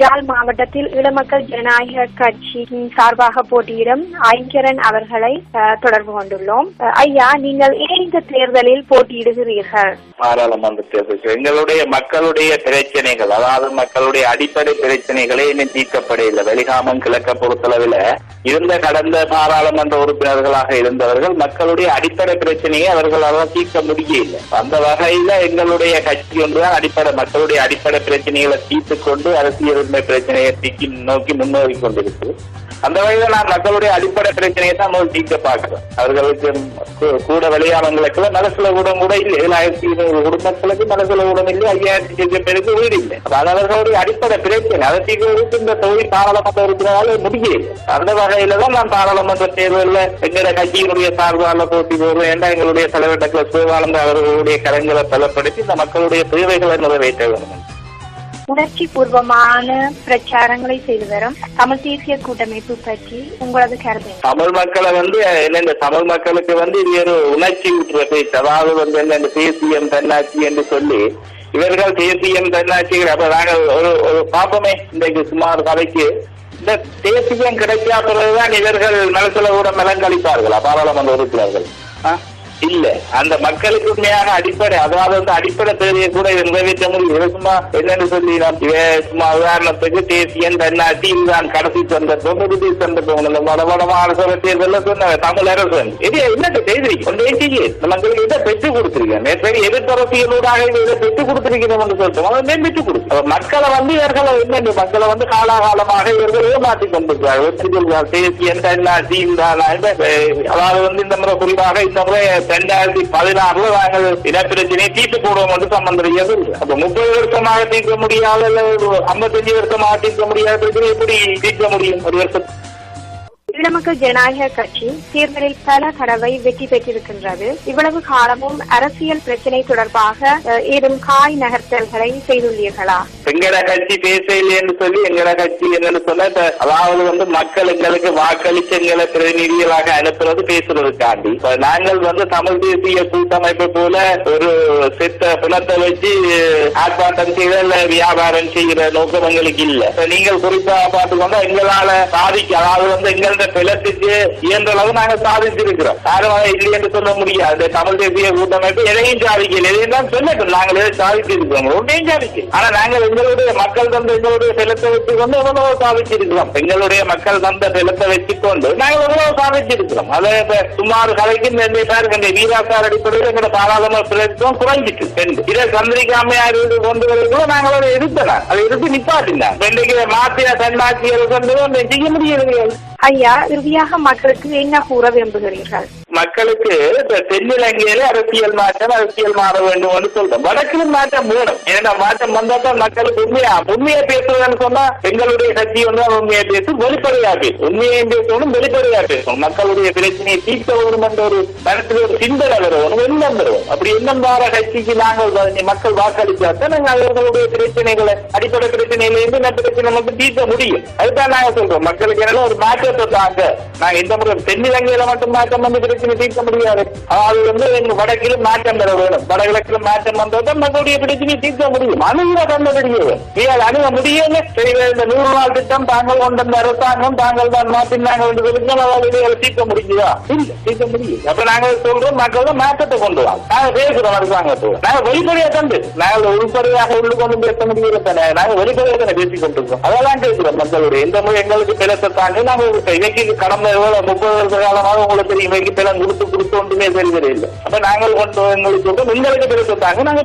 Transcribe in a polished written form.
யாழ் மாவட்டத்தில் ஈழமக்கள் ஜனநாயக கட்சியின் சார்பாக போட்டியிடும் ஐங்கரன் அவர்களை தொடர்பு கொண்டுள்ளோம். ஐயா, நீங்கள் ஏன் இந்த தேர்தலில் போட்டியிடுகிறீர்கள்? பாராளுமன்ற தேர்தல் எங்களுடைய மக்களுடைய பிரச்சனைகள், அதாவது மக்களுடைய அடிப்படை பிரச்சனைகளே இன்னும் தீர்க்கப்படவில்லை. வெளிகாமம் கிழக்க பொறுத்தளவில் இருந்த கடந்த பாராளுமன்ற உறுப்பினர்களாக இருந்தவர்கள் மக்களுடைய அடிப்படை பிரச்சனையை அவர்களால் தீர்க்க முடியவில்லை. அந்த வகையில எங்களுடைய கட்சி ஒன்றுதான் மக்களுடைய அடிப்படை பிரச்சனைகளை தீர்த்துக் கொண்டு அரசியல் பிரச்சனையை நோக்கி முன்னேறி கொண்டிருக்கு. அந்த வகையில நான் மக்களுடைய அடிப்படை பிரச்சனையை தான் தீர்க்க பார்க்கிறேன். அவர்களுக்கு கூட வெளியானங்களுக்கு மனசுல கூடம் கூட இல்லை. 7,200 குடும்பங்களுக்கு மனசுல கூடம் இல்லை. 5,000 பேருக்கு வீடு இல்லை. அது அவர்களுடைய அடிப்படை பிரச்சனை. அதை தீர்க்கிறதுக்கு இந்த தொகுதி பாராளுமன்ற உறுப்பினரால் முடியல. அந்த வகையில தான் நான் பாராளுமன்ற தேர்தலில் எங்களுடைய கட்சியினுடைய சார்பால போட்டி போடுவேன். ஏன்னா எங்களுடைய தலைவர் டாக்டர் சிவானந்த அவர்களுடைய கரங்களை பலப்படுத்தி இந்த மக்களுடைய தேவைகளை நிறைவேற்ற வேண்டும். உணர்ச்சி பூர்வமான பிரச்சாரங்களை செய்து வரும் தமிழ் தேசிய கூட்டமைப்பு பற்றி உங்களது கருத்து? தமிழ் மக்களை இந்த தமிழ் மக்களுக்கு இது ஒரு உணர்ச்சி ஊற்றுற பேச்சு. அதாவது இந்த தேசியம் தன்னாட்சி என்று சொல்லி இவர்கள் தேசியம் தன்னாட்சி அப்ப நாங்கள் ஒரு பாப்பமே இன்றைக்கு சுமார் கதைக்கு இந்த தேசியம் கிடைக்காததான் இவர்கள் மனசுல கூட மெலங்கழிப்பார்களா பாராளுமன்ற உறுப்பினர்கள்? இல்ல, அந்த மக்களுக்கு உண்மையான அடிப்படை, அதாவது அடிப்படை தேவையை கூட நிறைவேற்ற முடியும். சும்மா என்னன்னு சொல்லி சும்மா உதாரணத்துக்கு தேசியம் தன்னாட்சி இதுதான் கடைசி சந்தர்ப்பம், இறுதி சந்தர்ப்பம். வடமாநில தேர்தல் சொன்ன தமிழ் அரசு என்னட்டு செய்திருக்கு இந்த மக்களுக்கு இதை பெற்றுக் கொடுத்திருக்கேன். சரி, எதிர்த்தரசியலூடாக இதை பெற்றுக் கொடுத்திருக்கிறோம் என்று சொல்றோம். அதை பெற்றுக் கொடுக்கும் மக்களை இவர்களை என்னென்ன மக்களை காலாகாலமாக இவர்கள் ஏமாற்றி கொண்டிருக்கிறார்கள். தேசியம் தன்னாட்சி அதாவது இந்த முறை குறிப்பாக இந்த முறை 2016 நாங்கள் இனப்பிரச்சனையை தீர்த்து போடுவோம் என்று சம்பந்தம். அப்ப 30 வருஷமாக தீர்க்க முடியாத, 55 வருஷமாக தீர்க்க முடியாத எப்படி தீர்க்க முடியும் ஒரு வருஷம்? ஈழமக்கள் ஜனநாயக கட்சி தேர்தலில் பல தடவை வெற்றி பெற்றிருக்கின்றது. இவ்வளவு காலமும் அரசியல் பிரச்சனை தொடர்பாக ஏதும் காய் நகர்த்தல்களை செய்துள்ளீர்களா? எங்கட கட்சி பேசவில்லை என்று சொல்லி எங்கட கட்சி என்னன்னு சொன்ன, அதாவது மக்கள் எங்களுக்கு வாக்களிச்சு எங்களை பிரதிநிதிகளாக அனுப்புறது பேசுறதுக்காண்டி நாங்கள் தமிழ் தேசிய கூட்டமைப்பு போல ஒரு செத்த பிணத்தை வச்சு ஆர்ப்பாட்டம் செய்த வியாபாரம் செய்கிற நோக்கம் எங்களுக்கு இல்ல. நீங்கள் குறிப்பாக பார்த்துக்கொண்டா எங்களால சாதிக்க, அதாவது எங்களோட பிளத்துக்கு இயன்ற அளவு நாங்கள் சாதிச்சிருக்கிறோம். யாரும் இல்லை என்று சொல்ல முடியாது. தமிழ் தேசிய கூட்டமைப்பு எதையும் சாதிக்கல, எதையும் தான் சொல்லட்டும். நாங்கள் எதை சாதிச்சிருக்கிறோம், ஒன்றையும் சாதிக்கல. ஆனா நாங்கள் எங்களுடைய மக்கள் தந்த எங்களுடைய பிளத்தை வச்சுக்கொண்டு எவ்வளவு சாதிச்சிருக்கிறோம். எங்களுடைய மக்கள் தந்த பிளத்தை வச்சுக்கொண்டு நாங்கள் எவ்வளவு சாதிச்சிருக்கிறோம். அதை சுமார் கலைக்கு பாருங்க, வீராசார் அடிப்படையில் எங்களோட பாராளுமன்ற பிரதேசம் குறைஞ்சிட்டு இதை சந்திரிக்காமையார் கொண்டு வரைக்கும் நாங்கள் அதை இருந்தோம். அதை இருந்து நிப்பாட்டினா இன்றைக்கு மாத்திர தன்னாட்சியர் கொண்டு செய்ய முடியாது. ஐயா, இறுதியாக மக்களுக்கு என்ன கூற விரும்புகிறீர்கள்? மக்களுக்கு தென்னிலங்கையில அரசியல் மாற வேண்டும் என்று சொல்றோம். வடக்கிலும் மாற்றம் வேணும். ஏன்னா மாற்றம் வந்தாதான் மக்களுக்கு உண்மையா பேசுறதுன்னு சொன்னா எங்களுடைய கட்சி உண்மையா பேசும், வெளிப்படையா பேசும். உண்மையையும் பேசணும், வெளிப்படையா பேசணும். மக்களுடைய பிரச்சனையை தீர்க்க வேண்டும் என்ற ஒரு மனத்தில் ஒரு சிந்தனை வரணும், எண்ணம் வரும். அப்படி எண்ணம் வார கட்சிக்கு நாங்கள் மக்கள் வாக்களிச்சாதான் நாங்கள் அவர்களுடைய பிரச்சனைகளை, அடிப்படை பிரச்சனையிலிருந்து இந்த பிரச்சனை மட்டும் தீர்க்க முடியும். அதுதான் நாங்க சொல்றோம். மக்களுக்கு என்ன ஒரு மாற்றத்தை தாங்க. நாங்க இந்த முறை தென்னிலங்கையில மட்டும் மாற்றம் வந்து பிரச்சனை தீர்க்க முடியாது. அது எங்க வடக்கிலும் மாற்றம் பெற வேணும். வடகிழக்கிலும் மாற்றம் வந்தால் மக்களுடைய பிரச்சனையை தீர்க்க முடியும். அணுகிற கண்டுபிடிக்க அணுக முடியும். இந்த 100 நாள் திட்டம் தாங்கள் கொண்ட அரசாங்கம் தாங்கள் தான் மாற்றினாங்க என்று தீர்க்க முடியுதா? இல்ல, தீர்க்க முடியும். அப்ப நாங்க சொல்றோம் மக்கள் மாற்றத்தை கொண்டு வாங்க. நாங்க பேசுறோம் அரசாங்கத்தோடு. நாங்க வெளிப்படையா தந்து நாங்கள் உள்படையாக உள்ள கொண்டு பேச முடியல தானே. நாங்க வெளிப்படையாக தானே பேசிக் கொண்டிருக்கோம். அதெல்லாம் கேட்கிறோம் மக்களுடைய. இந்த முறை எங்களுக்கு பிளத்தாங்க. நாங்கள் இவைக்கு கடந்த 30 வருஷ காலமாக உங்களுக்கு தெரியும், இவைக்கு பிளம் கொடுத்து ஒன்றுமே தெரிவதில்லை. அப்ப நாங்கள் கொண்டு எங்களுக்கு பிளத்தாங்க. நாங்க